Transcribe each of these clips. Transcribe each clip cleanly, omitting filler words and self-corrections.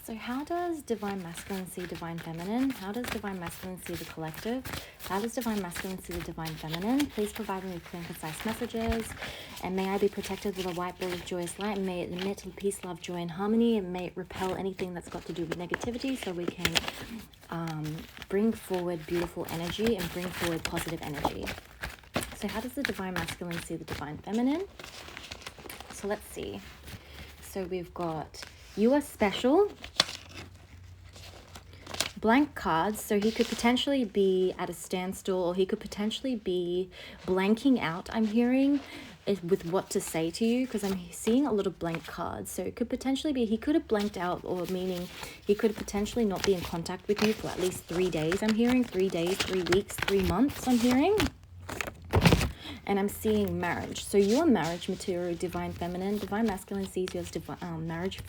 So how does Divine Masculine see Divine Feminine? How does Divine Masculine see the collective? How does Divine Masculine see the Divine Feminine? Please provide me with clear and concise messages. And may I be protected with a white ball of joyous light. And may it emit peace, love, joy, and harmony. And may it repel anything that's got to do with negativity, so we can bring forward beautiful energy and bring forward positive energy. So how does the Divine Masculine see the Divine Feminine? So let's see. So we've got, you are special. Blank cards, so he could potentially be at a standstill, or he could potentially be blanking out, I'm hearing, with what to say to you, because I'm seeing a lot of blank cards. So it could potentially be he could have blanked out, or meaning he could potentially not be in contact with you for at least 3 days. I'm hearing 3 days, 3 weeks, 3 months, I'm hearing. And I'm seeing marriage. So you are marriage material, Divine Feminine. Divine Masculine sees you as marriage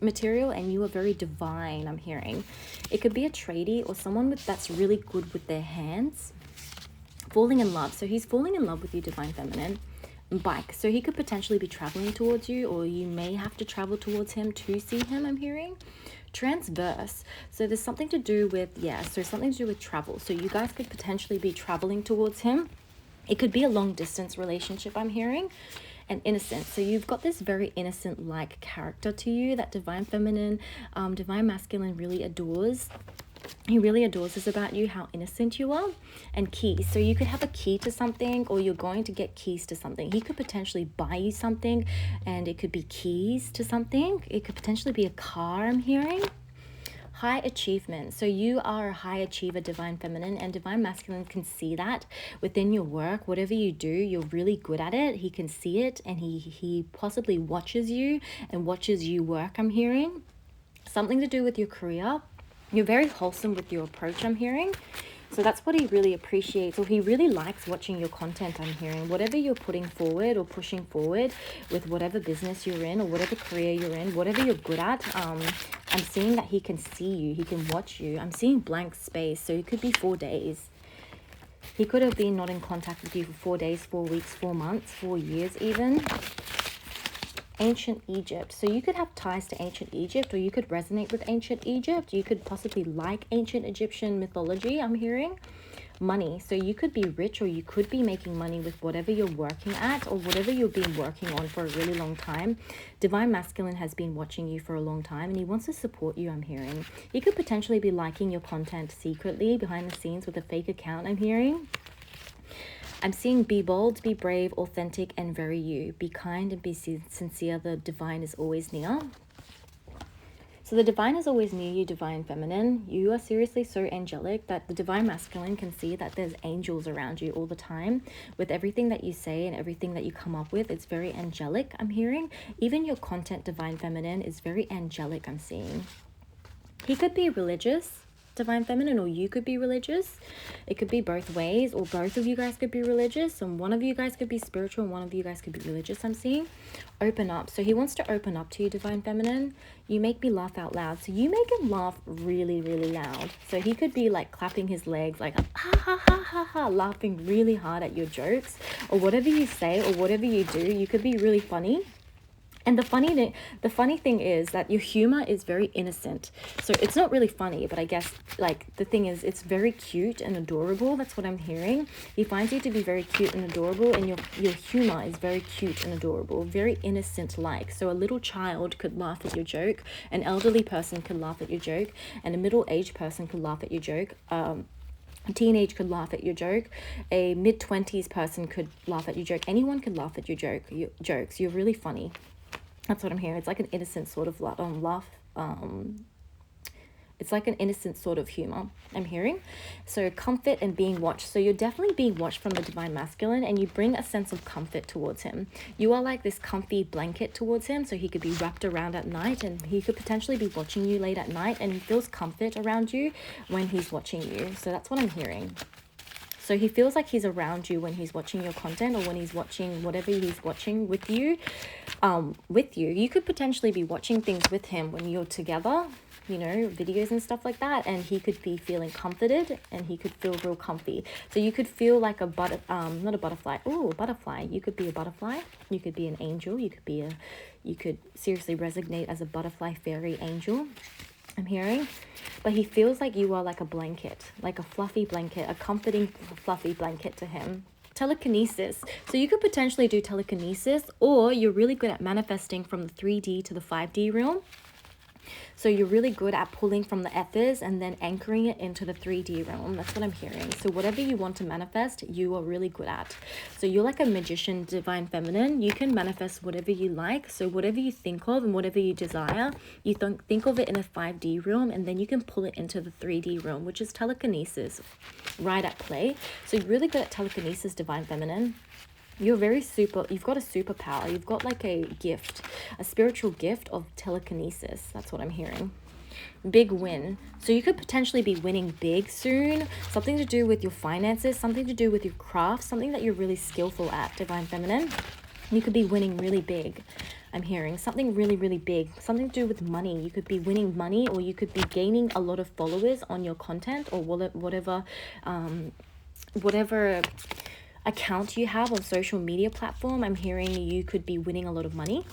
material, and you are very divine, I'm hearing. It could be a tradie or someone that's really good with their hands. Falling in love. So he's falling in love with you, Divine Feminine. Bike. So he could potentially be traveling towards you, or you may have to travel towards him to see him, I'm hearing. Transverse. So there's something to do with, something to do with travel. So you guys could potentially be traveling towards him. It could be a long distance relationship, I'm hearing. And innocent. So you've got this very innocent-like character to you that Divine Feminine, Divine Masculine really adores. He really adores this about you, how innocent you are. And keys. So you could have a key to something, or you're going to get keys to something. He could potentially buy you something, and it could be keys to something. It could potentially be a car, I'm hearing. High achievement. So you are a high achiever, Divine Feminine, and Divine Masculine can see that within your work. Whatever you do, you're really good at it. He can see it, and he possibly watches you and watches you work, I'm hearing. Something to do with your career. You're very wholesome with your approach, I'm hearing. So that's what he really appreciates, or he really likes watching your content, I'm hearing. Whatever you're putting forward or pushing forward with whatever business you're in or whatever career you're in, whatever you're good at, I'm seeing that he can see you, he can watch you. I'm seeing blank space, so it could be 4 days. He could have been not in contact with you for 4 days, 4 weeks, 4 months, 4 years even. Ancient Egypt. So you could have ties to ancient Egypt, or you could resonate with ancient Egypt. You could possibly like ancient Egyptian mythology, I'm hearing. Money. So you could be rich, or you could be making money with whatever you're working at, or whatever you've been working on for a really long time. Divine Masculine has been watching you for a long time, and he wants to support you, I'm hearing. He could potentially be liking your content secretly behind the scenes with a fake account, I'm hearing. I'm seeing be bold, be brave, authentic, and very you. Be kind and be sincere. The divine is always near. So the divine is always near you, Divine Feminine. You are seriously so angelic that the Divine Masculine can see that there's angels around you all the time. With everything that you say and everything that you come up with, it's very angelic, I'm hearing. Even your content, Divine Feminine, is very angelic, I'm seeing. He could be religious, Divine Feminine, or you could be religious. It could be both ways, or both of you guys could be religious, and one of you guys could be spiritual and one of you guys could be religious, I'm seeing. Open up. So he wants to open up to you, Divine Feminine. You make me laugh out loud. So you make him laugh really, really loud. So he could be like clapping his legs, like ha ha ha ha ha, laughing really hard at your jokes, or whatever you say or whatever you do. You could be really funny. And the funny thing is that your humor is very innocent. So it's not really funny, but I guess like the thing is it's very cute and adorable. That's what I'm hearing. He finds you to be very cute and adorable, and your humor is very cute and adorable, very innocent like. So a little child could laugh at your joke, an elderly person could laugh at your joke, and a middle-aged person could laugh at your joke. A teenage could laugh at your joke. A mid-20s person could laugh at your joke. Anyone could laugh at your jokes. You're really funny. That's what I'm hearing. It's like an innocent sort of laugh. It's like an innocent sort of humor, I'm hearing. So comfort and being watched. So you're definitely being watched from the Divine Masculine, and you bring a sense of comfort towards him. You are like this comfy blanket towards him, so he could be wrapped around at night, and he could potentially be watching you late at night, and he feels comfort around you when he's watching you. So that's what I'm hearing. So he feels like he's around you when he's watching your content, or when he's watching whatever he's watching with you. You could potentially be watching things with him when you're together, you know, videos and stuff like that, and he could be feeling comforted, and he could feel real comfy. So you could feel like a not a butterfly. Ooh, a butterfly. You could be a butterfly. You could be an angel. You could be You could seriously resonate as a butterfly, fairy, angel, I'm hearing. But he feels like you are like a blanket, like a fluffy blanket, a comforting fluffy blanket to him. Telekinesis. So you could potentially do telekinesis, or you're really good at manifesting from the 3D to the 5D realm. So you're really good at pulling from the ethers and then anchoring it into the 3D realm. That's what I'm hearing. So whatever you want to manifest, you are really good at. So you're like a magician, divine feminine. You can manifest whatever you like. So whatever you think of and whatever you desire, you think of it in a 5D realm, and then you can pull it into the 3D realm, which is telekinesis right at play. So you're really good at telekinesis, divine feminine. You've got a superpower. You've got like a gift, a spiritual gift of telekinesis. That's what I'm hearing. Big win. So you could potentially be winning big soon. Something to do with your finances, something to do with your craft, something that you're really skillful at, divine feminine. You could be winning really big. I'm hearing something really, really big, something to do with money. You could be winning money, or you could be gaining a lot of followers on your content, or whatever account you have on social media platform. I'm hearing you could be winning a lot of money.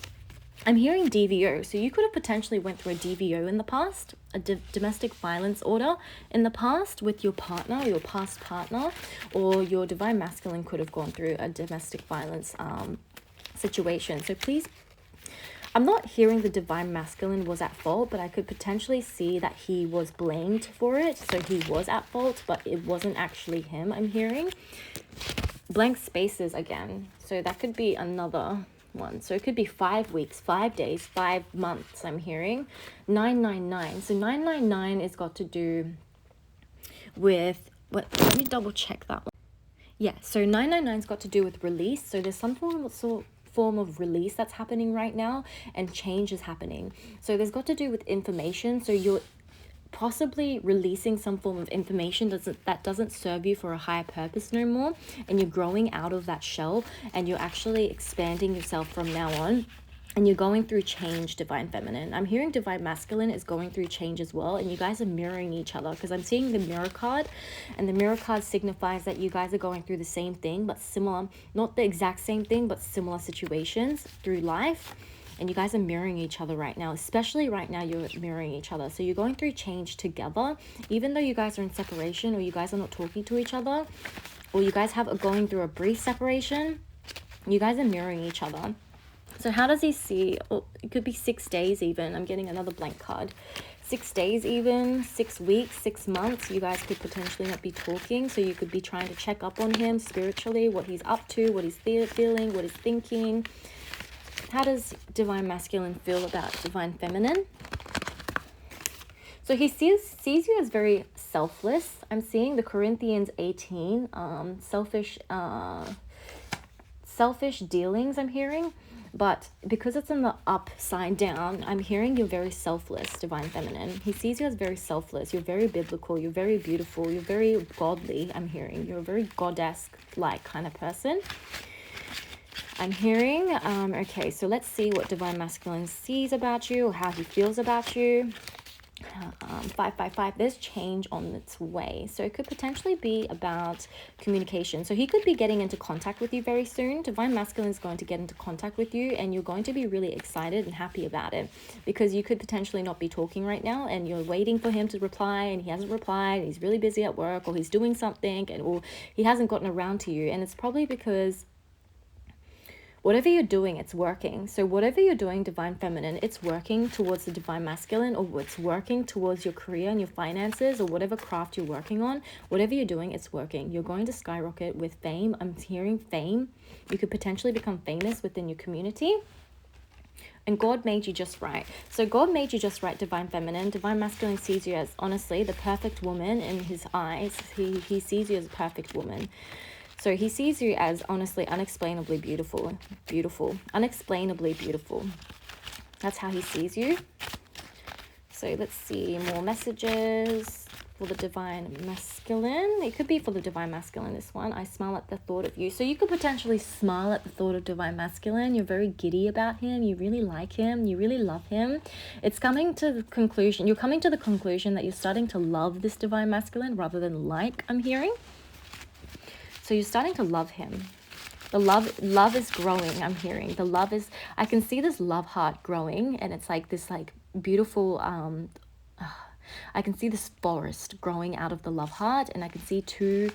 I'm hearing DVO. So you could have potentially went through a DVO in the past, a domestic violence order in the past with your partner, your past partner, or your divine masculine could have gone through a domestic violence situation. So please, I'm not hearing the divine masculine was at fault, but I could potentially see that he was blamed for it. So he was at fault, but it wasn't actually him, I'm hearing. Blank spaces again. So that could be another one. So it could be 5 weeks, 5 days, 5 months, I'm hearing. 999. So 999 is got to do with, let me double check that one. Yeah, so 999's got to do with release. So there's some form of release that's happening right now, and change is happening. So there's got to do with information. So you're possibly releasing some form of information that doesn't serve you for a higher purpose no more, and you're growing out of that shell, and you're actually expanding yourself from now on, and you're going through change, divine feminine. I'm hearing divine masculine is going through change as well, and you guys are mirroring each other, because I'm seeing the mirror card, and the mirror card signifies that you guys are going through the same thing but similar, not the exact same thing but similar situations through life. And you guys are mirroring each other right now. Especially right now, you're mirroring each other. So you're going through change together. Even though you guys are in separation, or you guys are not talking to each other, or you guys have going through a brief separation, you guys are mirroring each other. So how does he see? Oh, it could be 6 days even. I'm getting another blank card. 6 days even, 6 weeks, 6 months. You guys could potentially not be talking. So you could be trying to check up on him spiritually, what he's up to, what he's feeling, what he's thinking. How does divine masculine feel about divine feminine? So he sees you as very selfless. I'm seeing the Corinthians 18, selfish dealings, I'm hearing. But because it's in the upside down, I'm hearing you're very selfless, divine feminine. He sees you as very selfless. You're very biblical. You're very beautiful. You're very godly, I'm hearing. You're a very goddess-like kind of person. I'm hearing, okay, so let's see what divine masculine sees about you, or how he feels about you. 555, there's change on its way. So it could potentially be about communication. So he could be getting into contact with you very soon. Divine masculine is going to get into contact with you, and you're going to be really excited and happy about it, because you could potentially not be talking right now, and you're waiting for him to reply, and he hasn't replied, and he's really busy at work, or he's doing something, or he hasn't gotten around to you. And it's probably because whatever you're doing, it's working. So whatever you're doing, divine feminine, it's working towards the divine masculine, or it's working towards your career and your finances, or whatever craft you're working on. Whatever you're doing, it's working. You're going to skyrocket with fame. I'm hearing fame. You could potentially become famous within your community. And God made you just right. So God made you just right, divine feminine. Divine masculine sees you as, honestly, the perfect woman in his eyes. He sees you as a perfect woman. So he sees you as, honestly, unexplainably beautiful. Beautiful. Unexplainably beautiful. That's how he sees you. So let's see more messages for the divine masculine. It could be for the divine masculine, this one. I smile at the thought of you. So you could potentially smile at the thought of divine masculine. You're very giddy about him. You really like him. You really love him. It's coming to the conclusion. You're coming to the conclusion that you're starting to love this divine masculine rather than like, I'm hearing. So you're starting to love him. The love is growing, I'm hearing. The love is, I can see this love heart growing, and it's like this like beautiful, I can see this forest growing out of the love heart, and I can see two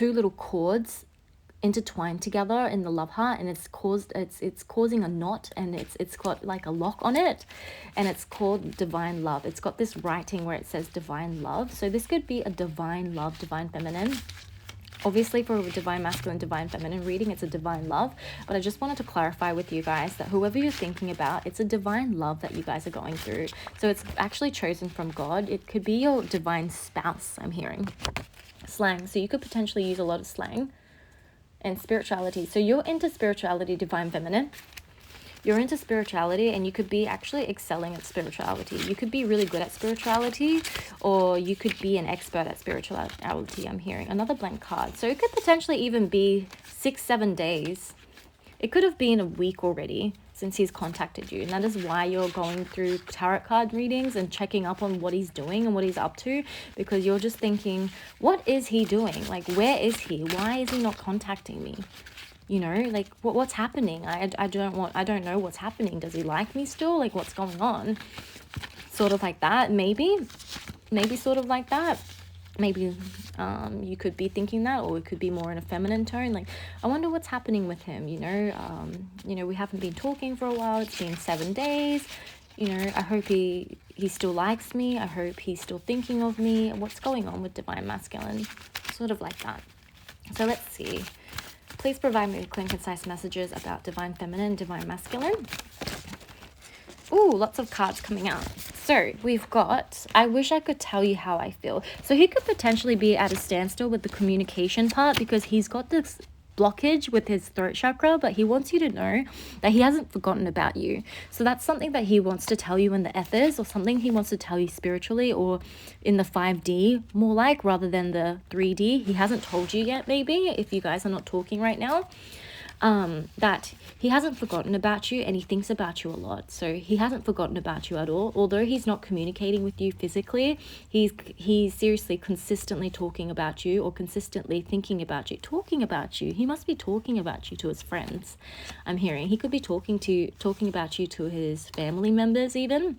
little cords intertwined together in the love heart, and it's causing a knot, and it's got like a lock on it, and it's called divine love. It's got this writing where it says divine love. So this could be a divine love, divine feminine. Obviously for a divine masculine, divine feminine reading, it's a divine love. But I just wanted to clarify with you guys that whoever you're thinking about, it's a divine love that you guys are going through. So it's actually chosen from God. It could be your divine spouse, I'm hearing. Slang. So you could potentially use a lot of slang. And spirituality. So you're into spirituality, divine feminine. You're into spirituality, and you could be actually excelling at spirituality. You could be really good at spirituality, or you could be an expert at spirituality, I'm hearing. Another blank card. So it could potentially even be 6-7 days. It could have been a week already since he's contacted you. And that is why you're going through tarot card readings and checking up on what he's doing and what he's up to, because you're just thinking, what is he doing? Like, where is he? Why is he not contacting me? You know, like, what's happening? I don't know what's happening. Does he like me still? Like, what's going on? Sort of like that, maybe sort of like that. Maybe you could be thinking that, or it could be more in a feminine tone. Like, I wonder what's happening with him, you know, we haven't been talking for a while. It's been 7 days. You know, I hope he still likes me. I hope he's still thinking of me. What's going on with divine masculine? Sort of like that. So let's see. Please provide me with clear and concise messages about divine feminine, divine masculine. Ooh, lots of cards coming out. So we've got, I wish I could tell you how I feel. So he could potentially be at a standstill with the communication part, because he's got this blockage with his throat chakra, but he wants you to know that he hasn't forgotten about you. So that's something that he wants to tell you in the ethers, or something he wants to tell you spiritually, or in the 5D more like, rather than the 3D. He hasn't told you yet, maybe, if you guys are not talking right now. That he hasn't forgotten about you, and he thinks about you a lot. So he hasn't forgotten about you at all. Although he's not communicating with you physically, he's seriously consistently talking about you, or consistently thinking about you, talking about you. He must be talking about you to his friends, I'm hearing. He could be talking about you to his family members even,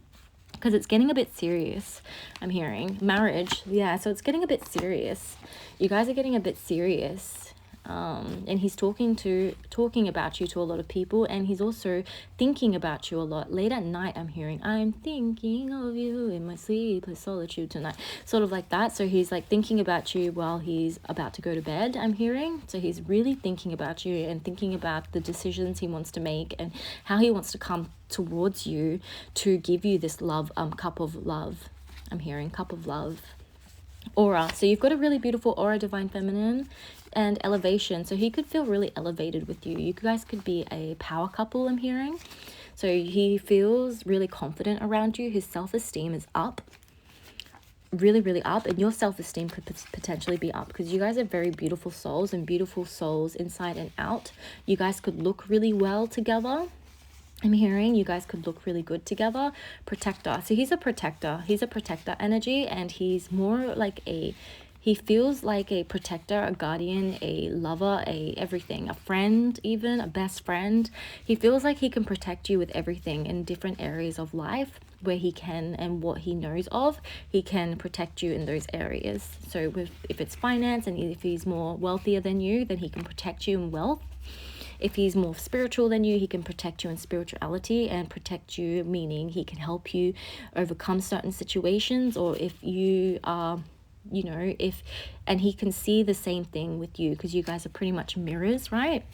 because it's getting a bit serious, I'm hearing. Marriage, yeah, so it's getting a bit serious. You guys are getting a bit serious. And he's talking about you to a lot of people, and he's also thinking about you a lot. Late at night, I'm hearing, I'm thinking of you in my sleepless solitude tonight, sort of like that. So he's like thinking about you while he's about to go to bed, I'm hearing. So he's really thinking about you, and thinking about the decisions he wants to make, and how he wants to come towards you to give you this love, cup of love, I'm hearing. Cup of love. Aura. So you've got a really beautiful aura, divine feminine, and elevation. So he could feel really elevated with you. You guys could be a power couple, I'm hearing. So he feels really confident around you. His self-esteem is up, really, really up, and your self-esteem could potentially be up, because you guys are very beautiful souls, and beautiful souls inside and out. You guys could look really well together. I'm hearing you guys could look really good together. Protector. So he's a protector. He's a protector energy, and he's more like he feels like a protector, a guardian, a lover, a everything, a friend, even a best friend. He feels like he can protect you with everything in different areas of life where he can, and what he knows of, he can protect you in those areas. So if it's finance, and if he's more wealthier than you, then he can protect you in wealth. If he's more spiritual than you, he can protect you in spirituality, and protect you meaning he can help you overcome certain situations. Or if you are, you know, and he can see the same thing with you, because you guys are pretty much mirrors, right?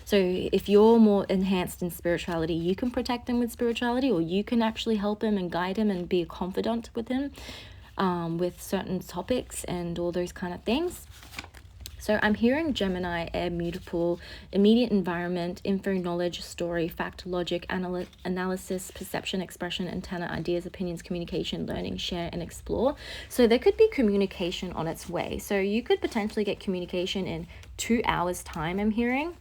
So if you're more enhanced in spirituality, you can protect him with spirituality, or you can actually help him and guide him and be a confidant with him with certain topics and all those kind of things. So I'm hearing Gemini, air, mutable, immediate environment, info, knowledge, story, fact, logic, analysis, perception, expression, antenna, ideas, opinions, communication, learning, share, and explore. So there could be communication on its way. So you could potentially get communication in 2 hours time, I'm hearing.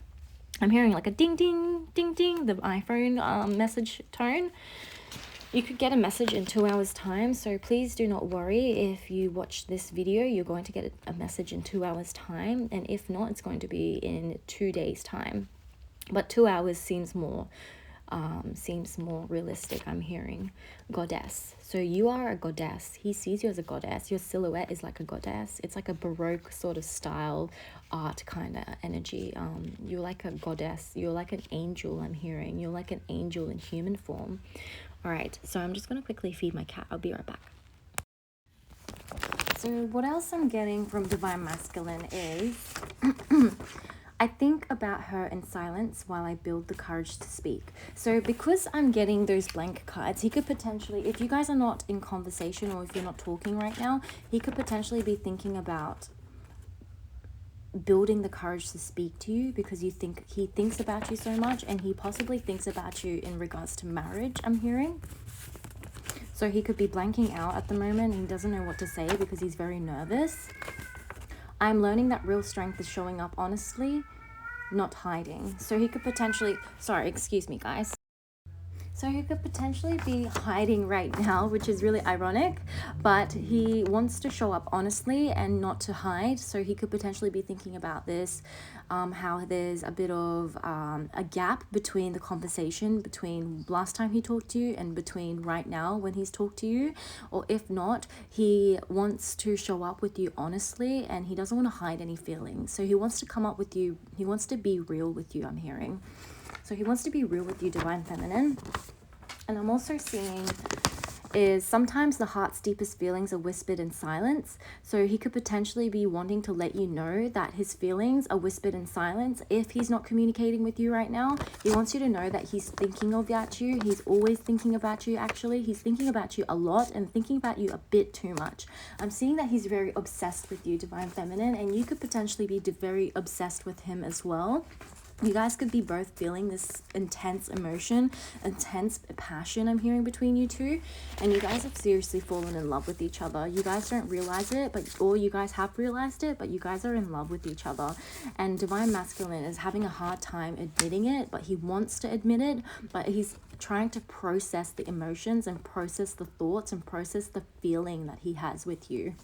I'm hearing like a ding, ding, ding, ding, the iPhone message tone. You could get a message in 2 hours time, so please do not worry. If you watch this video, you're going to get a message in 2 hours time, and if not, it's going to be in 2 days time. But 2 hours seems more realistic. I'm hearing goddess. So you are a goddess. He sees you as a goddess. Your silhouette is like a goddess. It's like a Baroque sort of style art kind of energy. You're like a goddess. You're like an angel. I'm hearing you're like an angel in human form. All right, so I'm just going to quickly feed my cat. I'll be right back. So what else I'm getting from Divine Masculine is I think about her in silence while I build the courage to speak. So because I'm getting those blank cards, he could potentially, if you guys are not in conversation or if you're not talking right now, he could potentially be thinking about building the courage to speak to you because he thinks about you so much, and he possibly thinks about you in regards to marriage, I'm hearing. So he could be blanking out at the moment. He doesn't know what to say because he's very nervous. I'm learning that real strength is showing up honestly, not hiding. So he could potentially, sorry, excuse me guys. So he could potentially be hiding right now, which is really ironic, but he wants to show up honestly and not to hide. So he could potentially be thinking about this, how there's a bit of a gap between the conversation between last time he talked to you and between right now when he's talked to you. Or if not, he wants to show up with you honestly and he doesn't want to hide any feelings. So he wants to come up with you. He wants to be real with you, I'm hearing. So he wants to be real with you, Divine Feminine. And I'm also seeing is sometimes the heart's deepest feelings are whispered in silence. So he could potentially be wanting to let you know that his feelings are whispered in silence. If he's not communicating with you right now, he wants you to know that he's thinking about you. He's always thinking about you, actually. He's thinking about you a lot and thinking about you a bit too much. I'm seeing that he's very obsessed with you, Divine Feminine, and you could potentially be very obsessed with him as well. You guys could be both feeling this intense emotion, intense passion I'm hearing between you two. And you guys have seriously fallen in love with each other. You guys don't realize it, or you guys have realized it, but you guys are in love with each other. And Divine Masculine is having a hard time admitting it, but he wants to admit it, but he's trying to process the emotions and process the thoughts and process the feeling that he has with you.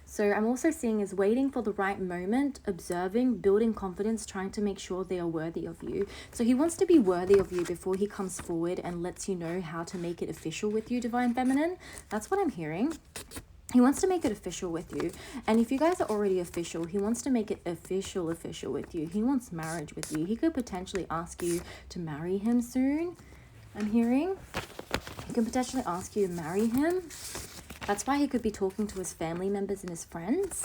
So I'm also seeing is waiting for the right moment, observing, building confidence, trying to make sure they are worthy of you. So he wants to be worthy of you before he comes forward and lets you know how to make it official with you, Divine Feminine. That's what I'm hearing. He wants to make it official with you. And if you guys are already official, he wants to make it official with you. He wants marriage with you. He could potentially ask you to marry him soon, I'm hearing. He could potentially ask you to marry him. That's why he could be talking to his family members and his friends.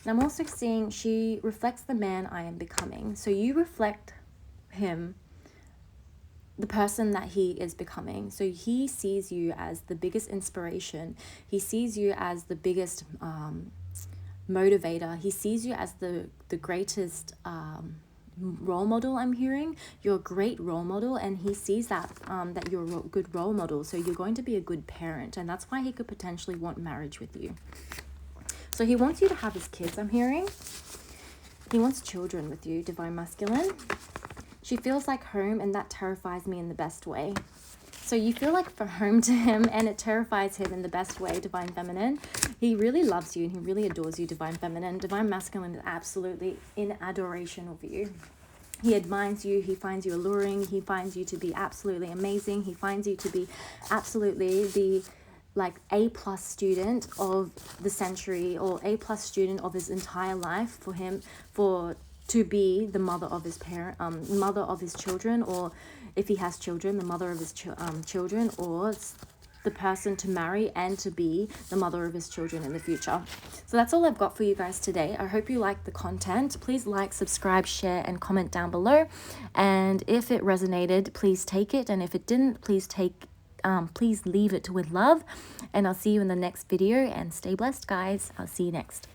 And I'm also seeing she reflects the man I am becoming. So you reflect him, the person that he is becoming. So he sees you as the biggest inspiration. He sees you as the biggest motivator. He sees you as the greatest role model, I'm hearing. You're a great role model, and he sees that that you're a good role model. So you're going to be a good parent, and that's why he could potentially want marriage with you. So he wants you to have his kids, I'm hearing. He wants children with you, Divine Masculine. She feels like home, and that terrifies me in the best way. So you feel like for home to him, and it terrifies him in the best way, Divine Feminine. He really loves you and he really adores you, Divine Feminine. Divine Masculine is absolutely in adoration of you. He admires you. He finds you alluring. He finds you to be absolutely amazing. He finds you to be absolutely the A+ student of the century, or A+ student of his entire life. For him, to be the mother of his mother of his children, or if he has children, the mother of his children, or the person to marry and to be the mother of his children in the future. So that's all I've got for you guys today. I hope you liked the content. Please like, subscribe, share, and comment down below. And if it resonated, please take it. And if it didn't, please leave it with love. And I'll see you in the next video, and stay blessed, guys. I'll see you next.